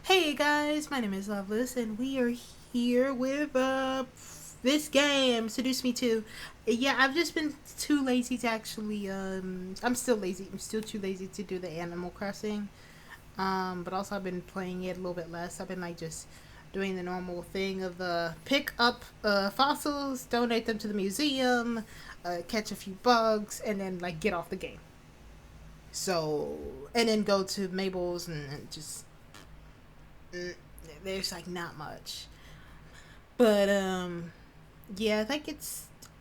Hey guys, my name is Loveless, and we are here with this game, Seduce Me 2. Yeah, I've just been too lazy to actually I'm still lazy. I'm still too lazy to do the Animal Crossing. But also I've been playing it a little bit less. I've been like just doing the normal thing of pick up fossils, donate them to the museum, catch a few bugs, and then like get off the game. So and then go to Mabel's and just mm, there's like not much. But yeah, I think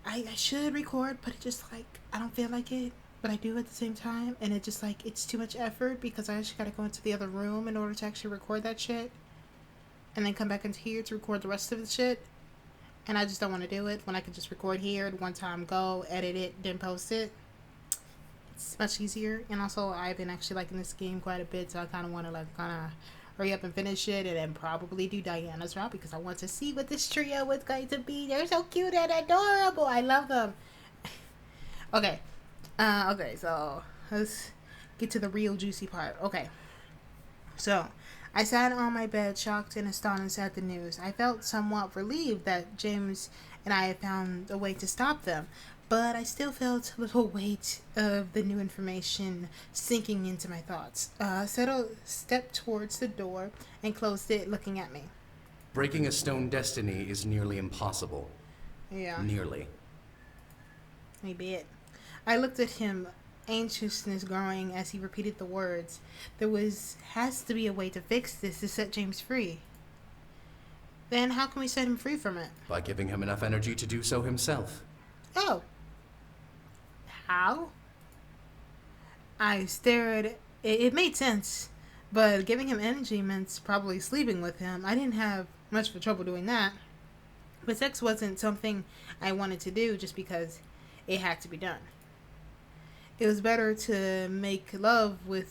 I should record, but it just like I don't feel like it, but I do at the same time, and it just like it's too much effort because I actually gotta go into the other room in order to actually record that shit, and then come back into here to record the rest of the shit. And I just don't want to do it when I can just record here at one time, go edit it, then post it. It's much easier, and also I've been actually liking this game quite a bit, so I kind of want to like kind of hurry up and finish it, and then probably do Diana's route because I want to see what this trio is going to be. They're so cute and adorable. I love them. Okay, okay, so let's get to the real juicy part. Okay, so I sat on my bed, shocked and astonished at the news. I felt somewhat relieved that James and I had found a way to stop them, but I still felt a little weight of the new information sinking into my thoughts. Settle stepped towards the door and closed it, looking at me. Breaking a stone destiny is nearly impossible. Yeah, Nearly. maybe it. I looked at him, anxiousness growing as he repeated the words. Has to be a way to fix this to set James free. Then how can we set him free from it? By giving him enough energy to do so himself. Oh, how? I stared. It made sense, but giving him energy meant probably sleeping with him. I didn't have much of trouble doing that. But sex wasn't something I wanted to do just because it had to be done. It was better to make love when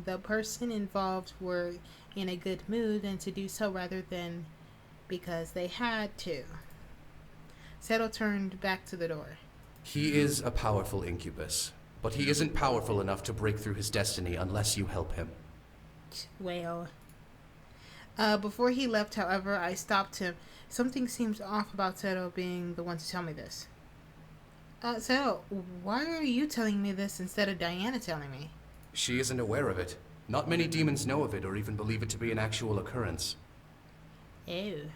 the person involved were in a good mood than to do so rather than because they had to. Settle turned back to the door. He is a powerful incubus, but he isn't powerful enough to break through his destiny unless you help him. Well, before he left, however, I stopped him. Something seems off about Seto being the one to tell me this. Seto, why are you telling me this instead of Diana telling me? She isn't aware of it. Not many demons know of it or even believe it to be an actual occurrence. Ew.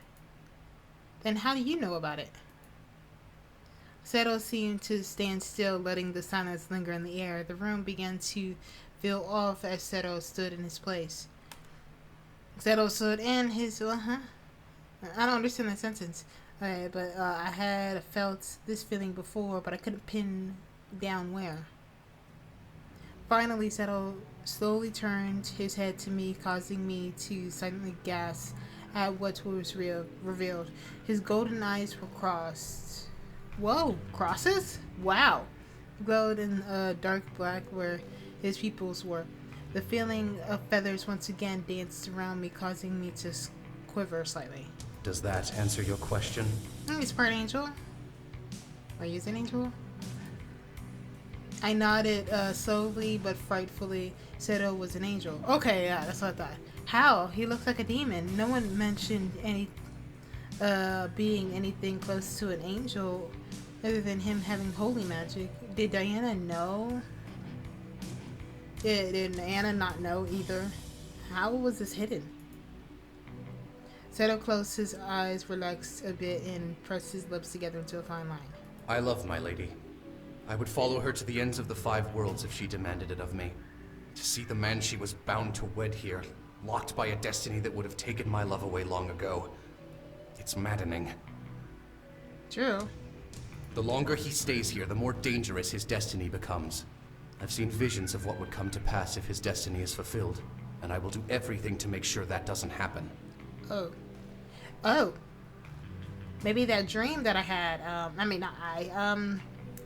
Then how do you know about it? Seto seemed to stand still, letting the silence linger in the air. The room began to feel off as Seto stood in his place. Seto stood in his... I don't understand that sentence. But I had felt this feeling before, but I couldn't pin down where. Finally, Seto slowly turned his head to me, causing me to silently gasp at what was revealed. His golden eyes were crossed. Whoa, crosses? Wow. Glowed in dark black where his pupils were. The feeling of feathers once again danced around me, causing me to quiver slightly. Does that answer your question? He's part angel. Are you an angel? I nodded slowly but frightfully. Seto was an angel. Okay, yeah, that's what I thought. How? He looks like a demon. No one mentioned any being anything close to an angel other than him having holy magic. Did Diana know? Did Anna not know either? How was this hidden? Seto closed his eyes, relaxed a bit, and pressed his lips together into a fine line. I love my lady. I would follow her to the ends of the 5 worlds if she demanded it of me. To see the man she was bound to wed here, locked by a destiny that would have taken my love away long ago. It's maddening. True. The longer he stays here, the more dangerous his destiny becomes. I've seen visions of what would come to pass if his destiny is fulfilled, and I will do everything to make sure that doesn't happen. Oh. Maybe that dream that I had,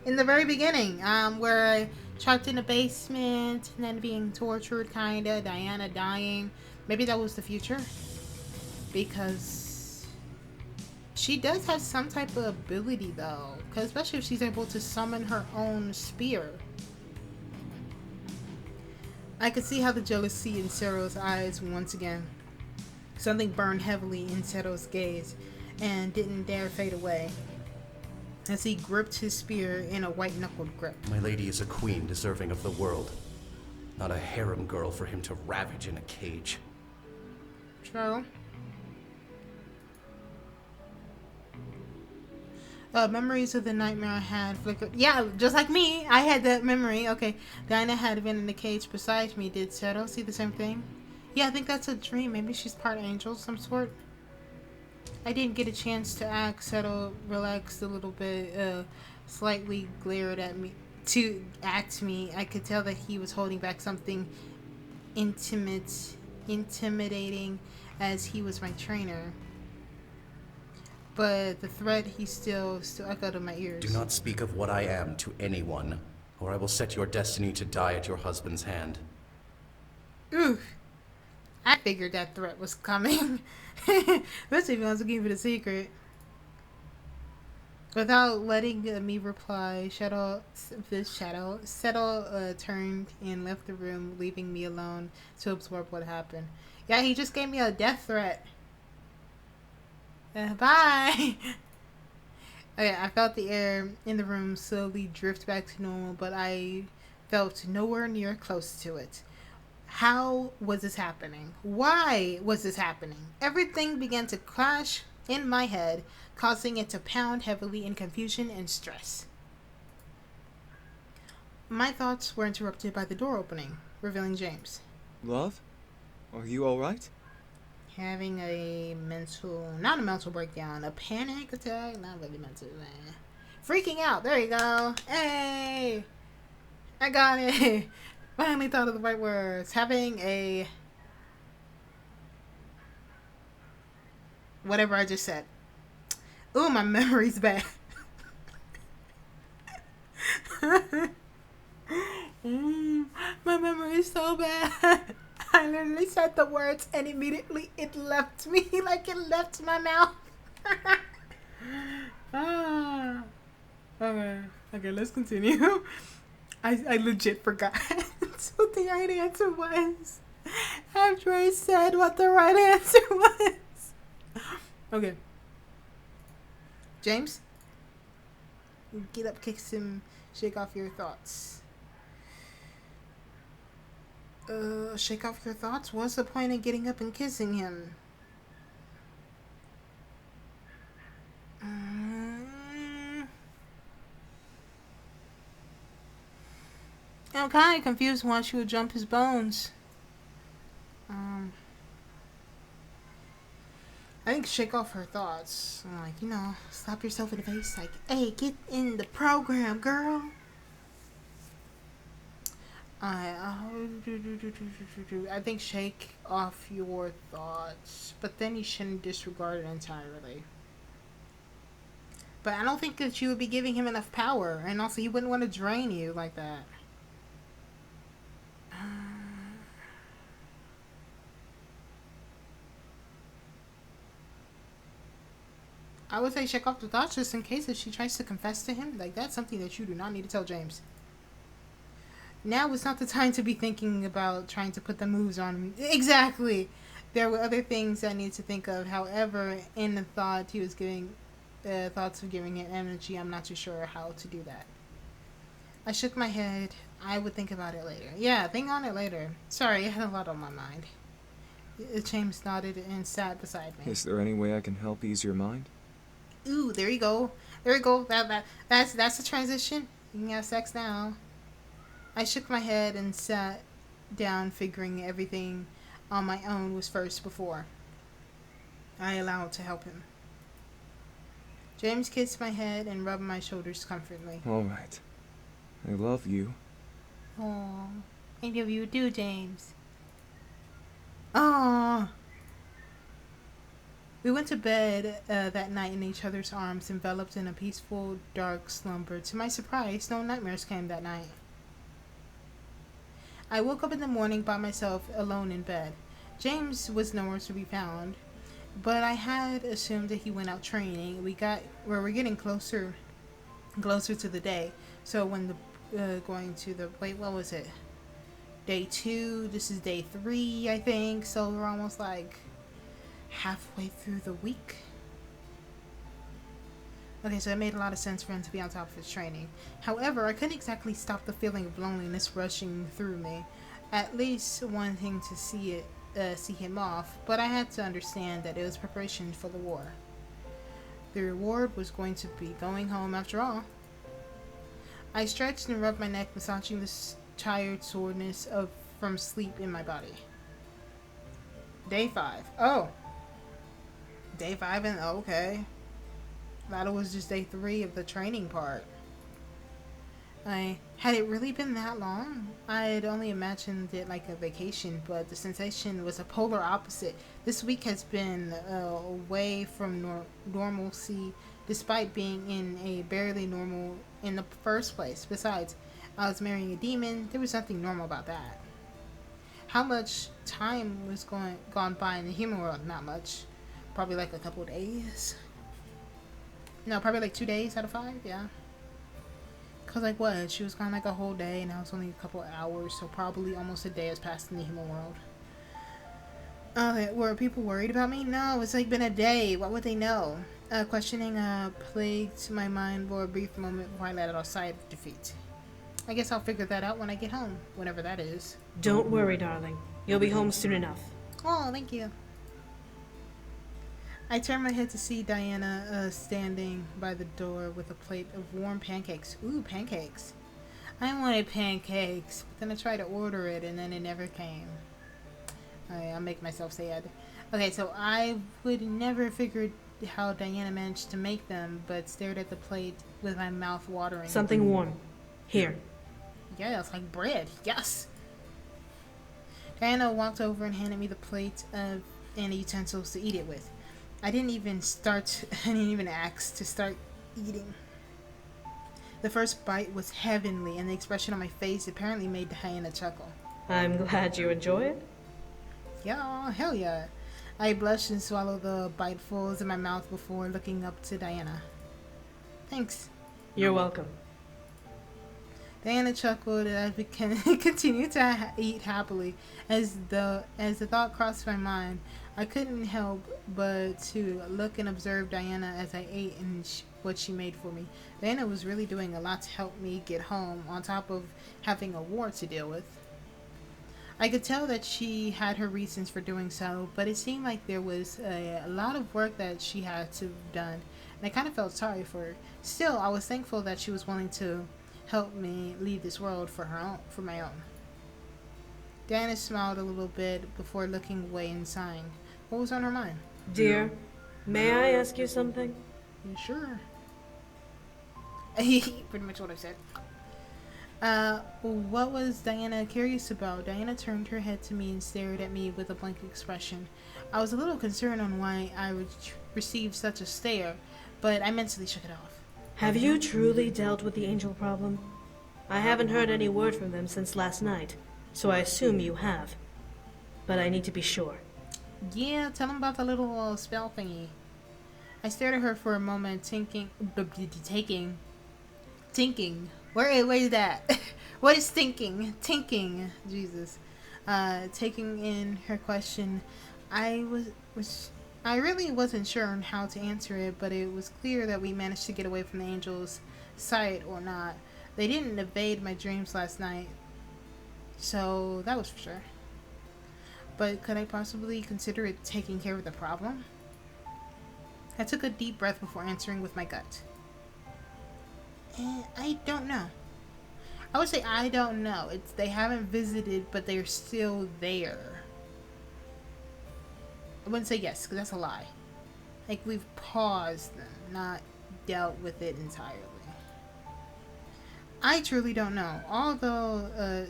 in the very beginning, where I trapped in the basement and then being tortured, kinda, Diana dying. Maybe that was the future? Because she does have some type of ability, though. Cause especially if she's able to summon her own spear. I could see how the jealousy in Sero's eyes once again. Something burned heavily in Sero's gaze and didn't dare fade away as he gripped his spear in a white-knuckled grip. My lady is a queen deserving of the world, not a harem girl for him to ravage in a cage. True. Memories of the nightmare I had flickered. Yeah, just like me, I had that memory. Okay, Dinah had been in the cage beside me. Did Seto see the same thing? Yeah, I think that's a dream. Maybe she's part angel of some sort. I didn't get a chance to ask. Seto relaxed a little bit, slightly glared at me. I could tell that he was holding back something intimidating, as he was my trainer. But the threat he still echoed in my ears. Do not speak of what I am to anyone, or I will set your destiny to die at your husband's hand. Ooh, I figured that threat was coming. Especially if he wants to keep it a secret. Without letting me reply, Seto turned and left the room, leaving me alone to absorb what happened. Yeah, he just gave me a death threat. Bye! Okay, I felt the air in the room slowly drift back to normal, but I felt nowhere near close to it. How was this happening? Why was this happening? Everything began to crash in my head, causing it to pound heavily in confusion and stress. My thoughts were interrupted by the door opening, revealing James. Love? Are you alright? Having not a mental breakdown, a panic attack, not really mental, man. Freaking out, there you go. Hey! I got it. Finally thought of the right words. Having a... whatever I just said. Ooh, my memory's bad. My memory's so bad. I literally said the words and immediately it left me, like it left my mouth. Okay, let's continue. I legit forgot what the right answer was after I said what the right answer was. Okay. James? Get up, kick some, shake off your thoughts. Shake off your thoughts? What's the point of getting up and kissing him? I'm kind of confused why she would jump his bones. I think shake off her thoughts. Like, slap yourself in the face. Like, hey, get in the program, girl. I think shake off your thoughts, but then you shouldn't disregard it entirely. But I don't think that you would be giving him enough power, and also he wouldn't want to drain you like that. I would say check off the thoughts just in case if she tries to confess to him. Like, that's something that you do not need to tell James. Now is not the time to be thinking about trying to put the moves on him. Exactly. There were other things I needed to think of. However, in the thought he was giving, thoughts of giving it energy, I'm not too sure how to do that. I shook my head. I would think about it later. Yeah, think on it later. Sorry, I had a lot on my mind. James nodded and sat beside me. Is there any way I can help ease your mind? Ooh, there you go. There you go. That's the transition. You can have sex now. I shook my head and sat down, figuring everything on my own was first before I allowed to help him. James kissed my head and rubbed my shoulders comfortably. Alright. I love you. Aww. I love you too, James. Aww. We went to bed that night in each other's arms, enveloped in a peaceful, dark slumber. To my surprise, no nightmares came that night. I woke up in the morning by myself, alone in bed. James was nowhere to be found, but I had assumed that he went out training. We were getting closer to the day. So when what was it? day 2. This is day 3, I think. So we're almost like halfway through the week. Okay, so it made a lot of sense for him to be on top of his training. However, I couldn't exactly stop the feeling of loneliness rushing through me. At least wanting to see him off, but I had to understand that it was preparation for the war. The reward was going to be going home after all. I stretched and rubbed my neck, massaging the tired soreness from sleep in my body. Day 5. Oh! Day 5 and okay. That was just day 3 of the training part. Had it really been that long? I had only imagined it like a vacation, but the sensation was a polar opposite. This week has been away from normalcy, despite being in a barely normal in the first place. Besides, I was marrying a demon. There was nothing normal about that. How much time was gone by in the human world? Not much. Probably like a couple days. No, probably like 2 days out of 5, yeah. Cause like what? She was gone like a whole day, and now it's only a couple of hours, so probably almost a day has passed in the human world. Were people worried about me? No, it's like been a day. What would they know? Questioning plagued my mind for a brief moment before I let it all sight of defeat. I guess I'll figure that out when I get home, whenever that is. Don't worry, darling. You'll be home soon enough. Oh, thank you. I turned my head to see Diana standing by the door with a plate of warm pancakes. Ooh, pancakes. I wanted pancakes, but then I tried to order it and then it never came. I'll make myself sad. Okay, so I would never figured how Diana managed to make them, but stared at the plate with my mouth watering. Something warm. Here. Yeah, it's like bread. Yes! Diana walked over and handed me the plate and utensils to eat it with. I didn't even ask to start eating. The first bite was heavenly, and the expression on my face apparently made Diana chuckle. I'm glad you enjoy it. Yeah, hell yeah. I blushed and swallowed the bitefuls in my mouth before looking up to Diana. Thanks. You're welcome. Diana chuckled as we continued to eat happily. As the thought crossed my mind, I couldn't help but to look and observe Diana as I ate and what she made for me. Diana was really doing a lot to help me get home, on top of having a war to deal with. I could tell that she had her reasons for doing so, but it seemed like there was a lot of work that she had to have done, and I kind of felt sorry for her. Still, I was thankful that she was willing to help me leave this world for my own. Diana smiled a little bit before looking away and sighing. What was on her mind? Dear, may I ask you something? Yeah, sure. Pretty much what I said. What was Diana curious about? Diana turned her head to me and stared at me with a blank expression. I was a little concerned on why I would receive such a stare, but I mentally shook it off. Have you truly dealt with the angel problem? I haven't heard any word from them since last night, so I assume you have. But I need to be sure. Yeah, tell them about the little spell thingy. I stared at her for a moment, thinking. Where is that? What is thinking? Tinking. Jesus. Taking in her question, I really wasn't sure on how to answer it, but it was clear that we managed to get away from the angels' sight or not. They didn't evade my dreams last night, so that was for sure. But could I possibly consider it taking care of the problem? I took a deep breath before answering with my gut. I don't know. I would say I don't know. They haven't visited, but they're still there. I wouldn't say yes, because that's a lie. Like, we've paused them, not dealt with it entirely. I truly don't know. Although,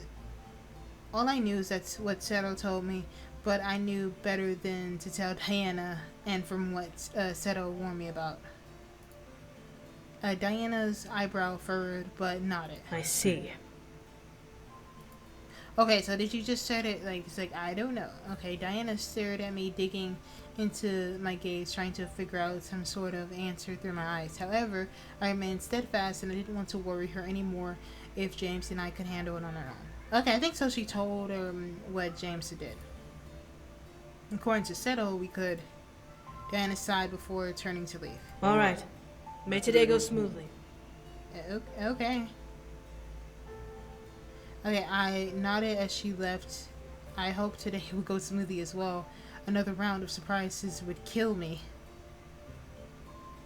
all I knew is that's what Seto told me, but I knew better than to tell Diana, and from what Seto warned me about. Diana's eyebrow furrowed, but nodded. I see. Okay, so did you just say it like, it's like, I don't know. Okay, Diana stared at me, digging into my gaze, trying to figure out some sort of answer through my eyes. However, I remained steadfast, and I didn't want to worry her anymore if James and I could handle it on our own. Okay, I think so. She told what James did. According to Seto, we could Diana's side before turning to leave. All right. May today go smoothly. Okay. Okay, I nodded as she left. I hope today will go smoothly as well. Another round of surprises would kill me.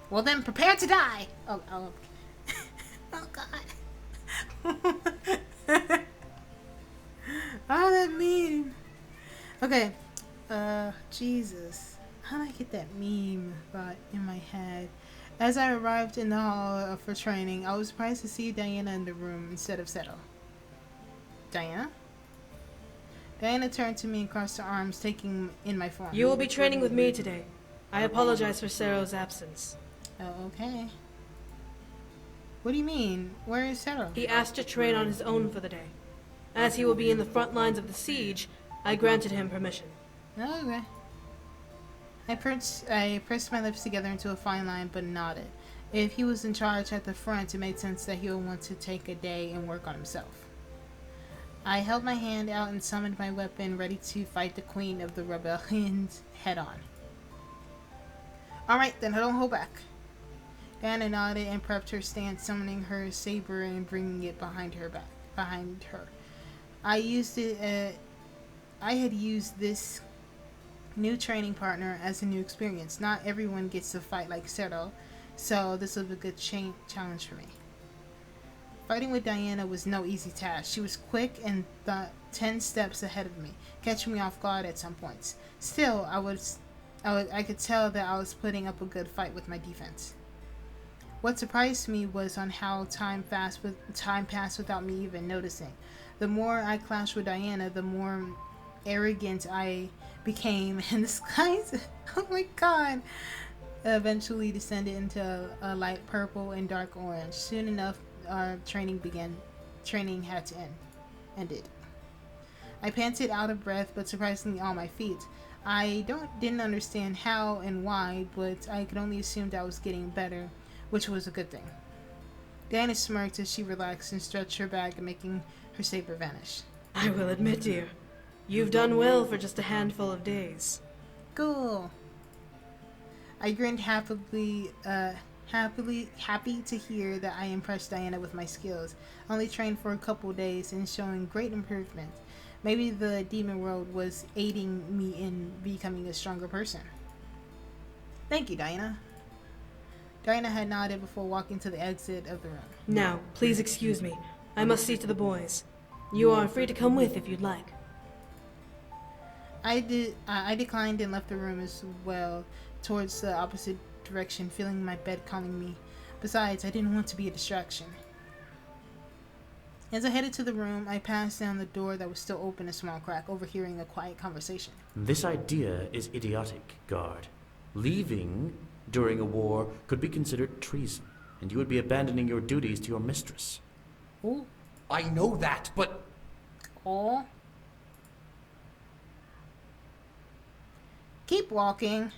Well then, prepare to die! Oh God. Oh, that meme. Okay. Jesus. How did I get that meme thought in my head? As I arrived in the hall for training, I was surprised to see Diana in the room instead of Seto. Diana? Diana turned to me and crossed her arms, taking in my form. You will be training with me today. I apologize for Sero's absence. Oh, okay. What do you mean? Where is Seto? He asked to train on his own for the day. As he will be in the front lines of the siege, I granted him permission. Okay. I pressed my lips together into a fine line, but nodded. If he was in charge at the front, it made sense that he would want to take a day and work on himself. I held my hand out and summoned my weapon, ready to fight the queen of the rebellions head on. Alright, then I don't hold back. Diana nodded and prepped her stance, summoning her saber and bringing it behind her. I had used this new training partner as a new experience. Not everyone gets to fight like Seto, so this was a good challenge for me. Fighting with Diana was no easy task. She was quick and 10 steps ahead of me, catching me off guard at some points. Still, I could tell that I was putting up a good fight with my defense. What surprised me was on how time passed without me even noticing. The more I clashed with Diana, the more arrogant I became, and the skies, oh my god, eventually descended into a light purple and dark orange. Soon enough, our training had to ended. I panted out of breath, but surprisingly on my feet. I didn't understand how and why, but I could only assume that I was getting better, which was a good thing. Diana smirked as she relaxed and stretched her back, making her saber vanish. I will admit, dear, you've done well for just a handful of days. Cool. I grinned happy to hear that I impressed Diana with my skills. I only trained for a couple days and showing great improvement. Maybe the demon world was aiding me in becoming a stronger person. Thank you, Diana. Diana had nodded before walking to the exit of the room. Now, please excuse me. I must see to the boys. You are free to come with if you'd like. I declined and left the room as well, towards the opposite direction, feeling my bed calling me. Besides, I didn't want to be a distraction. As I headed to the room, I passed down the door that was still open a small crack, overhearing a quiet conversation. This idea is idiotic, guard. Leaving during a war could be considered treason, and you would be abandoning your duties to your mistress. Oh. I know that, but... Oh. Keep walking.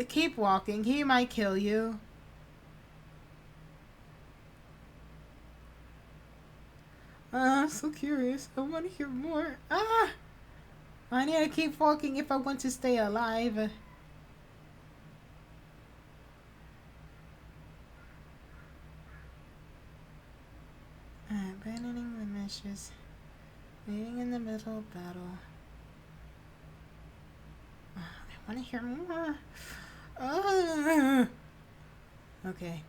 Keep walking. He might kill you. I'm so curious. I want to hear more. I need to keep walking if I want to stay alive. Abandoning the meshes. Meeting in the middle of battle. I want to hear more. Okay.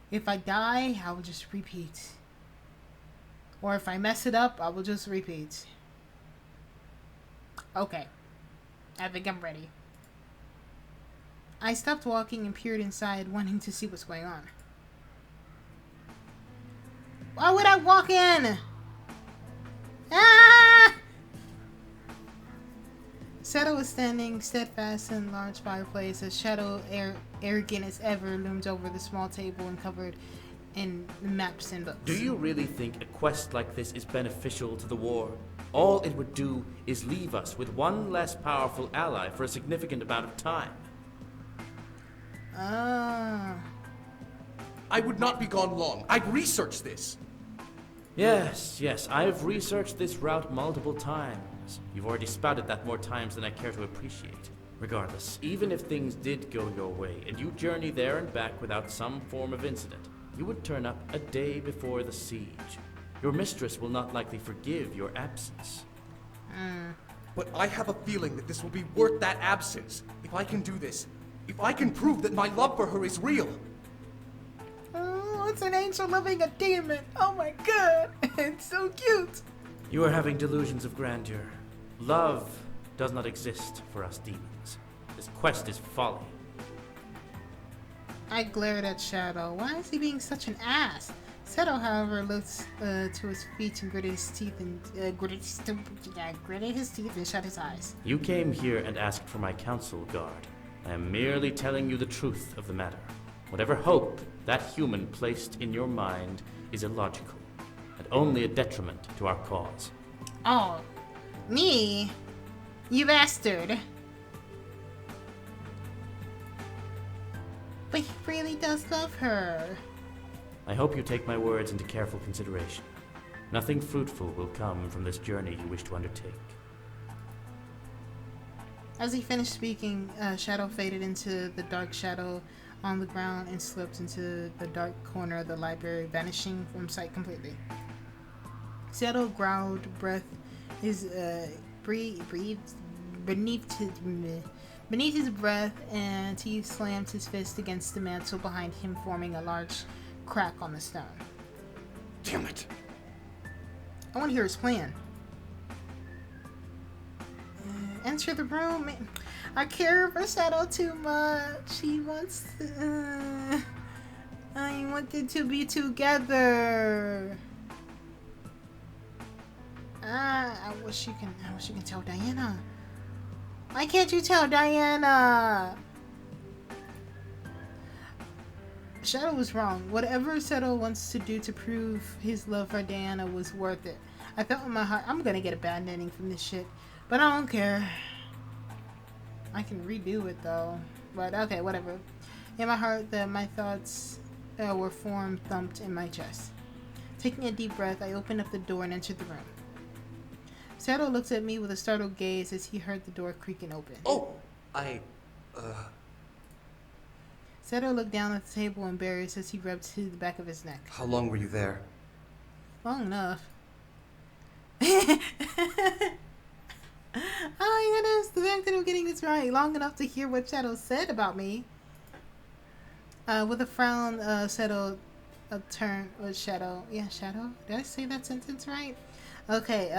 If I die, I will just repeat. Or if I mess it up, I will just repeat. Okay. I think I'm ready. I stopped walking and peered inside, wanting to see what's going on. Why would I walk in? Ah! Seto was standing steadfast in a large fireplace. A shadow, arrogant as ever, loomed over the small table and covered in maps and books. Do you really think a quest like this is beneficial to the war? All it would do is leave us with one less powerful ally for a significant amount of time. Ah. I would not be gone long. I'd researched this. Yes, I've researched this route multiple times. You've already spouted that more times than I care to appreciate. Regardless, even if things did go your way, and you journey there and back without some form of incident, you would turn up a day before the siege. Your mistress will not likely forgive your absence. But I have a feeling that this will be worth that absence. If I can do this, if I can prove that my love for her is real. Oh, it's an angel loving a demon. Oh my god. It's so cute. You are having delusions of grandeur. Love does not exist for us demons. This quest is folly. I glared at Shadow. Why is he being such an ass? Shadow, however, looked to his feet and gritted his teeth and gritted his teeth and shut his eyes. You came here and asked for my counsel, guard. I am merely telling you the truth of the matter. Whatever hope that human placed in your mind is illogical, and only a detriment to our cause. Oh, me? You bastard. But he really does love her. I hope you take my words into careful consideration. Nothing fruitful will come from this journey you wish to undertake. As he finished speaking, Shadow faded into the dark shadow on the ground and slipped into the dark corner of the library, vanishing from sight completely. Shadow growled breath, breathed beneath his breath, and he slammed his fist against the mantle behind him, forming a large crack on the stone. Damn it. I want to hear his plan. Enter the room. I care for Shadow too much. He wants to, I wanted to be together. I wish you can tell Diana. Why can't you tell Diana? Shadow was wrong. Whatever Shadow wants to do to prove his love for Diana was worth it. I felt in my heart, I'm gonna get a bad ending from this shit. But I don't care. I can redo it though. But okay, whatever. In my heart, my thoughts were formed, thumped in my chest. Taking a deep breath, I opened up the door and entered the room. Shadow looked at me with a startled gaze as he heard the door creaking open. Oh, Shadow looked down at the table embarrassed as he rubbed to the back of his neck. How long were you there? Long enough. Oh, yes, the fact that I'm getting this right. Long enough to hear what Shadow said about me. With a frown, Shadow turned with Shadow. Yeah, Shadow? Did I say that sentence right? Okay,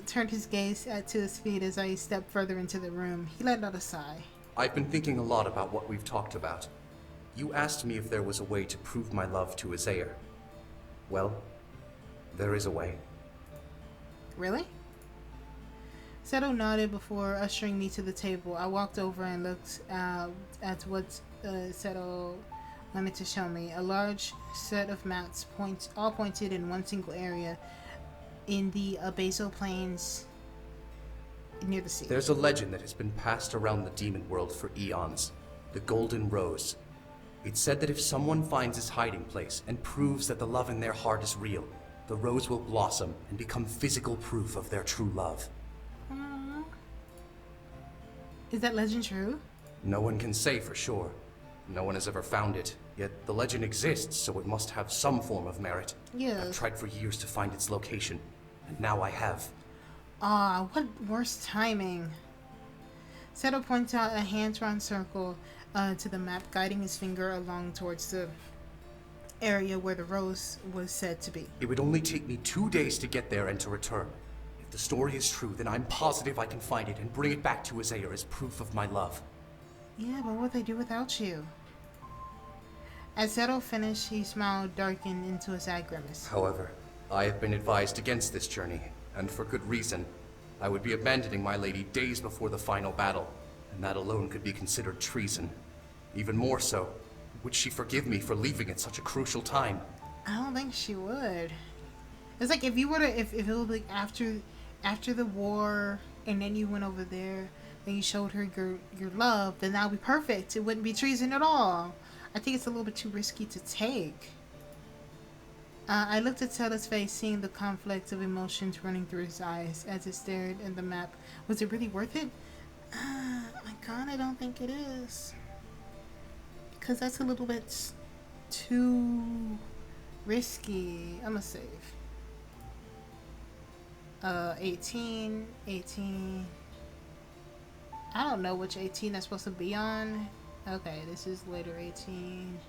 turned his gaze to his feet as I stepped further into the room. He let out a sigh. I've been thinking a lot about what we've talked about. You asked me if there was a way to prove my love to Azair. Well, there is a way. Really? Shadow nodded before ushering me to the table. I walked over and looked at what Shadow wanted to show me. A large set of maps, all pointed in one single area in the basal plains near the sea. There's a legend that has been passed around the demon world for eons. The Golden Rose. It's said that if someone finds its hiding place and proves that the love in their heart is real, the rose will blossom and become physical proof of their true love. Is that legend true? No one can say for sure. No one has ever found it, yet the legend exists, so it must have some form of merit. Yes. I've tried for years to find its location, and now I have. Ah, what worse timing. Shadow points out a hand-drawn circle to the map, guiding his finger along towards the area where the rose was said to be. It would only take me 2 days to get there and to return. If the story is true, then I'm positive I can find it and bring it back to Azair as proof of my love. Yeah, but what would they do without you? As Shadow finished, he smiled, darkened into a sad grimace. However, I have been advised against this journey, and for good reason. I would be abandoning my lady days before the final battle, and that alone could be considered treason. Even more so, would she forgive me for leaving at such a crucial time? I don't think she would. It's like if you were to, if it was like after the war, and then you went over there, and you showed her your love, then that would be perfect. It wouldn't be treason at all. I think it's a little bit too risky to take. I looked at Settle's face, seeing the conflict of emotions running through his eyes as it stared at the map. Was it really worth it? I kinda don't think it is. Because that's a little bit too risky. I'm gonna save. 18. I don't know which 18 that's supposed to be on. Okay, this is later 18.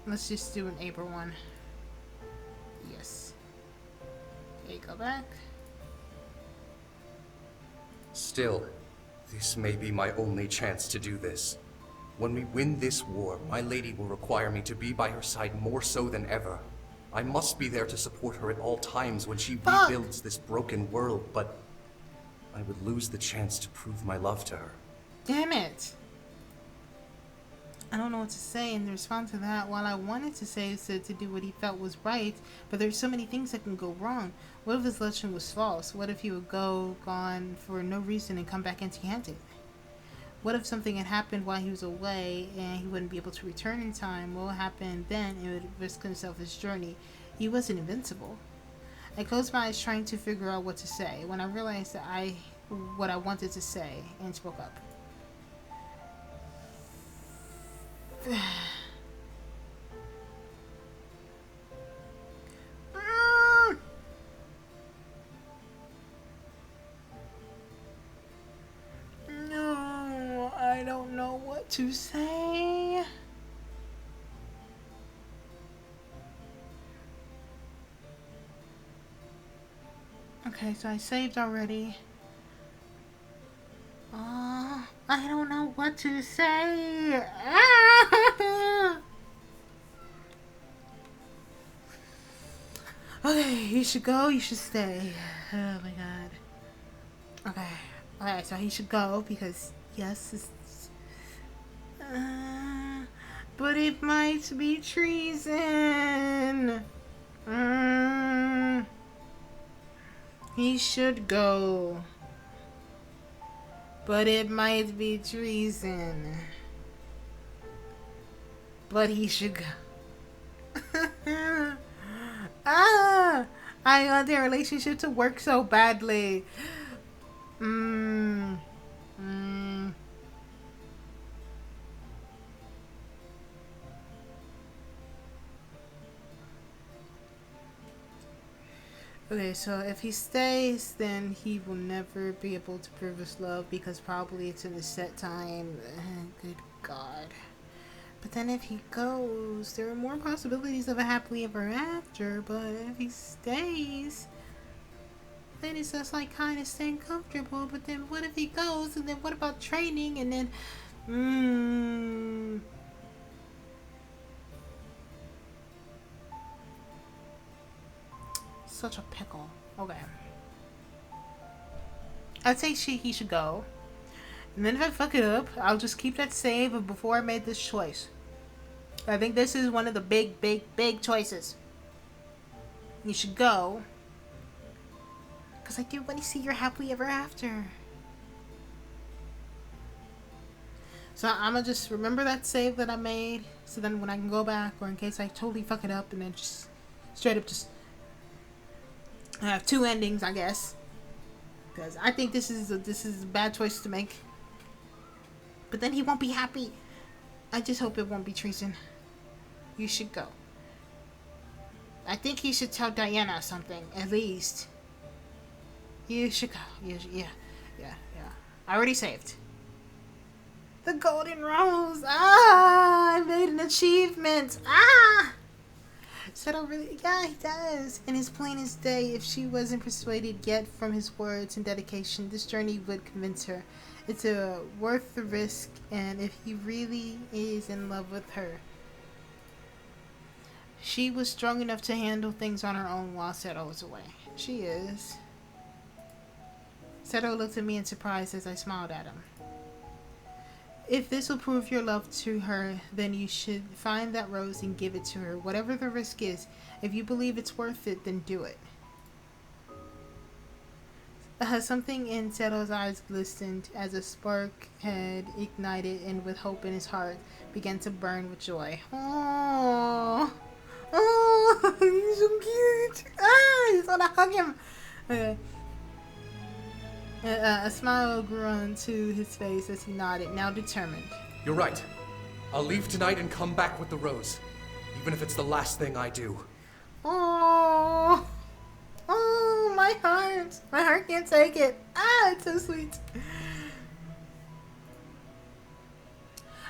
Let's just do an April one. Yes. Okay, go back. Still, this may be my only chance to do this. When we win this war, my lady will require me to be by her side more so than ever. I must be there to support her at all times when she rebuilds this broken world, but I would lose the chance to prove my love to her. Damn it! I don't know what to say in response to that. While I wanted to say so to do what he felt was right, but there's so many things that can go wrong. What if his legend was false? What if he would gone for no reason and come back empty-handed? What if something had happened while he was away and he wouldn't be able to return in time? What would happen then? It would risk himself his journey. He wasn't invincible. I closed my eyes trying to figure out what to say when I realized that what I wanted to say and spoke up. No, I don't know what to say. Okay, so I saved already. I don't know what to say. Okay, you should go, you should stay. Oh my god. Okay, so he should go because, yes, but it might be treason. He should go. But it might be treason. But he should go. I want their relationship to work so badly. Okay, so if he stays, then he will never be able to prove his love because probably it's in the set time. Good God. But then if he goes, there are more possibilities of a happily ever after. But if he stays, then it's just like kind of staying comfortable. But then what if he goes? And then what about training? And then, such a pickle. Okay. I'd say he should go. And then if I fuck it up, I'll just keep that save of before I made this choice. I think this is one of the big choices. You should go. Because I do want to see your happily ever after. So I'm going to just remember that save that I made. So then when I can go back, or in case I totally fuck it up, and then just straight up just have two endings, I guess. Because I think this is a bad choice to make. But then he won't be happy. I just hope it won't be treason. You should go. I think he should tell Diana something, at least. You should go. Yeah. I already saved. The golden rose. I made an achievement. Settle really, yeah, he does. In his plainest day, if she wasn't persuaded yet from his words and dedication, this journey would convince her. It's worth the risk, and if he really is in love with her. She was strong enough to handle things on her own while Seto was away. She is. Seto looked at me in surprise as I smiled at him. If this will prove your love to her, then you should find that rose and give it to her. Whatever the risk is, if you believe it's worth it, then do it. Something in Seto's eyes glistened as a spark had ignited, and with hope in his heart began to burn with joy. Oh, Oh, he's so cute. Ah, I just want to hug him. Okay. A smile grew onto his face as he nodded, now determined. You're right. I'll leave tonight and come back with the rose. Even if it's the last thing I do. Oh, oh, my heart. My heart can't take it. Ah, it's so sweet.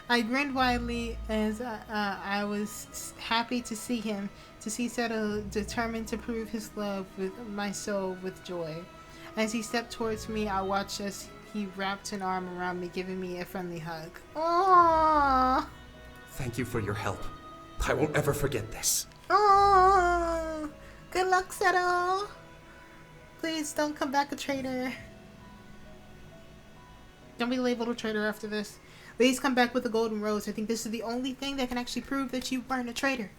I grinned widely as I was happy to see him, to see Seto determined to prove his love with my soul with joy. As he stepped towards me, I watched as he wrapped an arm around me, giving me a friendly hug. Aww. Thank you for your help. I won't ever forget this. Aww. Good luck, Seto. Please don't come back a traitor. Don't be labeled a traitor after this. Please come back with a golden rose. I think this is the only thing that can actually prove that you weren't a traitor.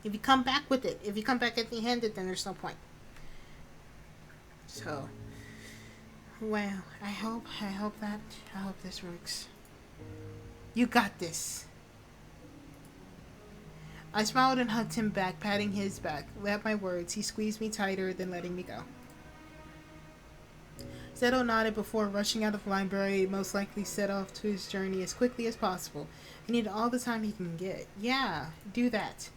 If you come back with it, if you come back empty-handed, then there's no point. So, well, I hope this works. You got this. I smiled and hugged him back, patting his back. At my words, he squeezed me tighter, then letting me go. Seto nodded before rushing out of the library, most likely set off to his journey as quickly as possible. He needed all the time he can get. Yeah, do that.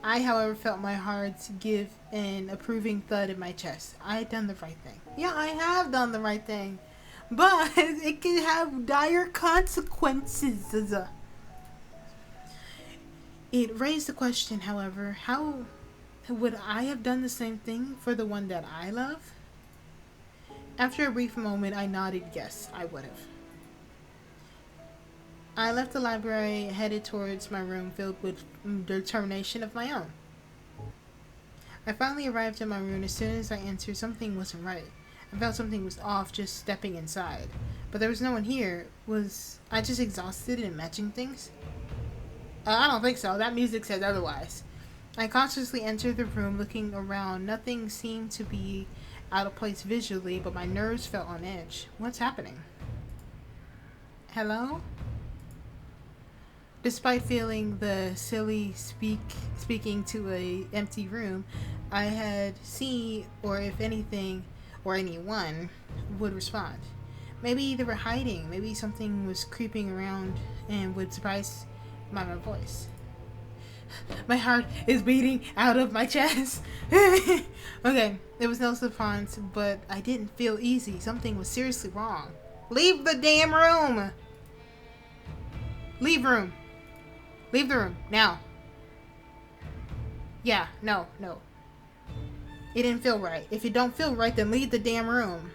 I, however, felt my heart give an approving thud in my chest. I had done the right thing. Yeah, I have done the right thing. But it can have dire consequences. It raised the question, however, how would I have done the same thing for the one that I love? After a brief moment, I nodded yes, I would have. I left the library, headed towards my room filled with determination of my own. I finally arrived in my room. As soon as I entered, something wasn't right. I felt something was off just stepping inside. But there was no one here. Was I just exhausted and imagining things? I don't think so. That music says otherwise. I cautiously entered the room, looking around. Nothing seemed to be out of place visually, but my nerves felt on edge. What's happening? Hello? Despite feeling the silly speaking to a empty room, I had seen, or if anything, or anyone, would respond. Maybe they were hiding. Maybe something was creeping around and would surprise my voice. My heart is beating out of my chest. Okay, there was no response, but I didn't feel easy. Something was seriously wrong. Leave the damn room! Leave room. Leave the room, now. Yeah, no. It didn't feel right. If it don't feel right, then leave the damn room.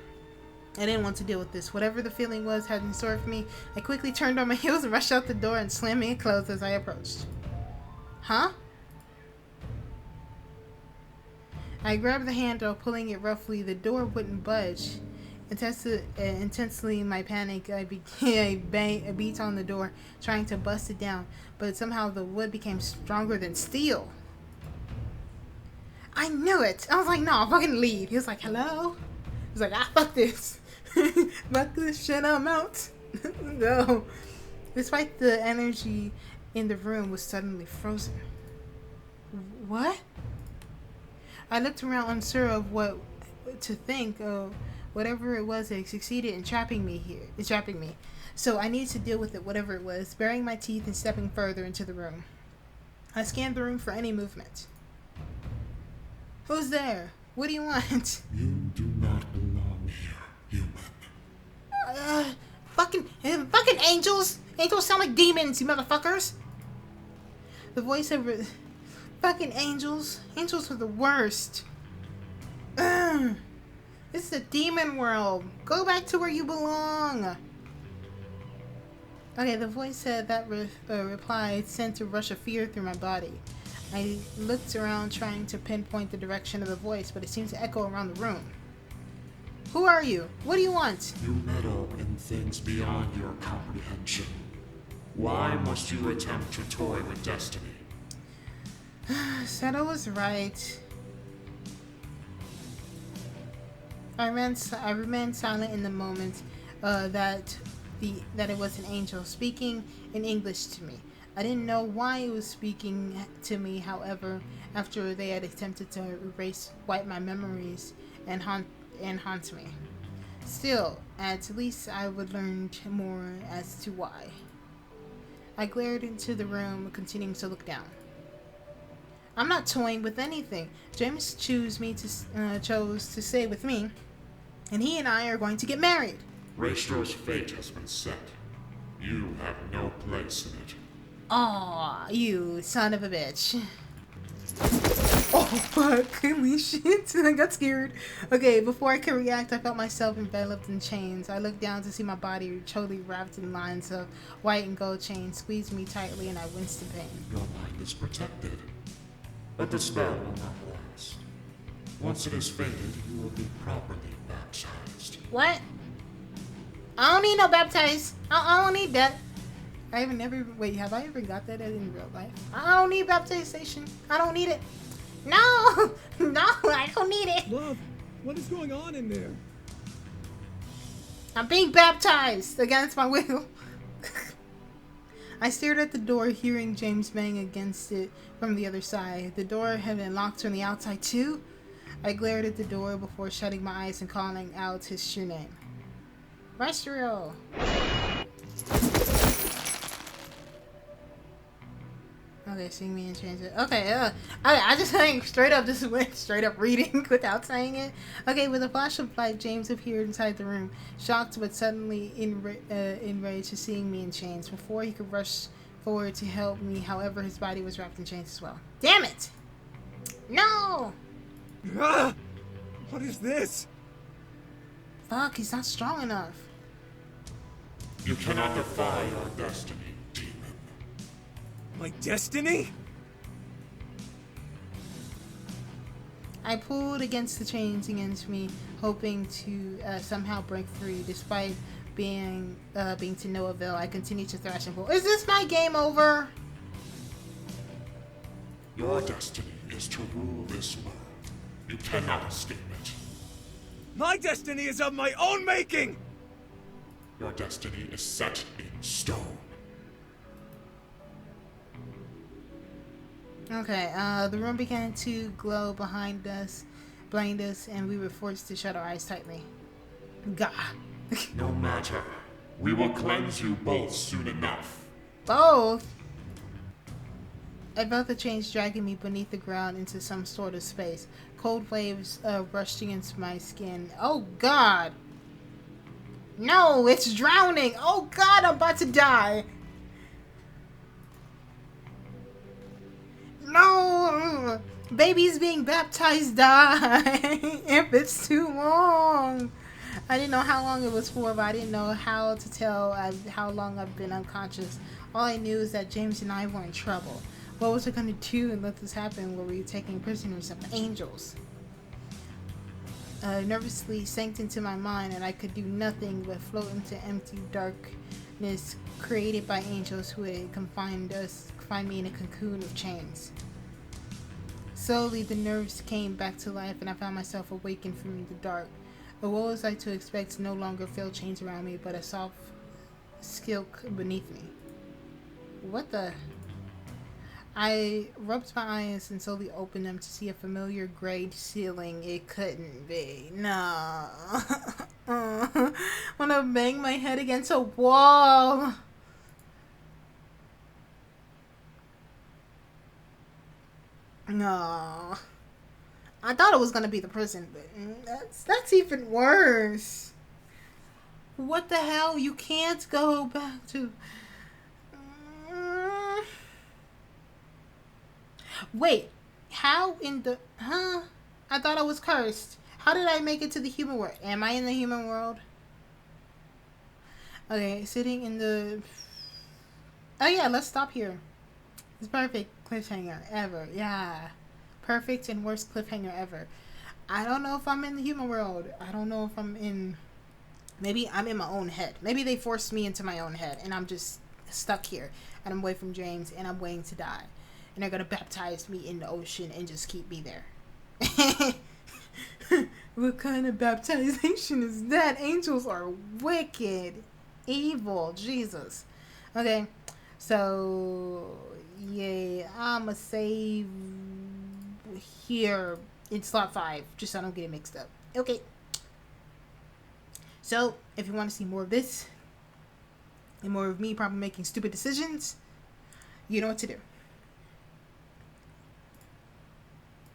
I didn't want to deal with this. Whatever the feeling was had in store for me, I quickly turned on my heels and rushed out the door and slamming it closed as I approached. Huh? I grabbed the handle, pulling it roughly. The door wouldn't budge. Intensely in my panic, I beat on the door, trying to bust it down, but somehow the wood became stronger than steel. I knew it! I was like, no, fucking leave. He was like, hello? He was like, fuck this. Fuck this shit, I'm out. No. Despite the energy in the room was suddenly frozen. What? I looked around unsure of what to think. Whatever it was, it succeeded in trapping me here. It's trapping me. So I needed to deal with it, whatever it was, baring my teeth and stepping further into the room. I scanned the room for any movement. Who's there? What do you want? You do not belong here, human. Fucking angels! Angels sound like demons, you motherfuckers! The voice of fucking angels. Angels are the worst. Ugh. This is a demon world. Go back to where you belong. Okay, the voice said that reply sent a rush of fear through my body. I looked around trying to pinpoint the direction of the voice, but it seemed to echo around the room. Who are you? What do you want? You meddle in things beyond your comprehension. Why must you attempt to toy with destiny? Seto was right. I remained silent in the moment that it was an angel speaking in English to me. I didn't know why it was speaking to me, however, after they had attempted to wipe my memories and haunt me. Still, at least I would learn more as to why. I glared into the room, continuing to look down. I'm not toying with anything. James chose to stay with me, and he and I are going to get married. Raestor's fate has been set. You have no place in it. Aw, you son of a bitch. Oh, fuck. Holy shit. I got scared. Okay, before I could react, I felt myself enveloped in chains. I looked down to see my body totally wrapped in lines of white and gold chains squeezed me tightly, and I winced in pain. Your mind is protected, but the spell will not last. Once it is faded, you will be properly baptized. What? I don't need no baptize. I don't need that. Wait, have I ever got that in real life? I don't need baptization. I don't need it. No! No, I don't need it. Love, what is going on in there? I'm being baptized against my will. I stared at the door, hearing James bang against it from the other side. The door had been locked from the outside too. I glared at the door before shutting my eyes and calling out his true name. Restrio. Okay, seeing me and change it. Okay, I just went straight up reading without saying it. Okay, with a flash of light, James appeared inside the room, shocked but suddenly enraged at seeing me in chains. Before he could rush forward to help me, however, his body was wrapped in chains as well. Damn it! No! Ah! What is this? Fuck, he's not strong enough. You cannot defy your destiny, demon. My destiny? I pulled against the chains against me, hoping to somehow break free. Despite being to no avail, I continued to thrash and pull. Is this my game over? Your destiny is to rule this world. You cannot escape it. My destiny is of my own making! Your destiny is set in stone. Okay, the room began to glow behind us, blind us, and we were forced to shut our eyes tightly. Gah. No matter. We will cleanse you both soon enough. Both? I felt the chains dragging me beneath the ground into some sort of space. Cold waves rushed against my skin. Oh, God. No, it's drowning. Oh, God, I'm about to die. No! Babies being baptized die if it's too long. I didn't know how long it was for, but I didn't know how to tell how long I've been unconscious. All I knew is that James and I were in trouble. What was I going to do and let this happen? Were we taking prisoners of angels? Nervously sank into my mind, and I could do nothing but float into empty darkness created by angels who had confined me in a cocoon of chains. Slowly, the nerves came back to life, and I found myself awakened from the dark. But what was I to expect to no longer feel chains around me, but a soft silk beneath me? What the? I rubbed my eyes and slowly opened them to see a familiar gray ceiling. It couldn't be. No. When I banged my head against a wall. No. I thought it was gonna be the prison, but that's even worse. What the hell? You can't go back to... Wait, how in the... Huh? I thought I was cursed. How did I make it to the human world? Am I in the human world? Okay, sitting in the... Oh yeah, let's stop here. It's perfect cliffhanger ever. Yeah. Perfect and worst cliffhanger ever. I don't know if I'm in the human world. I don't know if I'm in... Maybe I'm in my own head. Maybe they forced me into my own head and I'm just stuck here. And I'm away from James and I'm waiting to die. And they're going to baptize me in the ocean and just keep me there. What kind of baptization is that? Angels are wicked. Evil. Jesus. Okay. So... yeah. I'ma save here in slot 5, just so I don't get it mixed up. Okay. So, if you want to see more of this, and more of me probably making stupid decisions, you know what to do.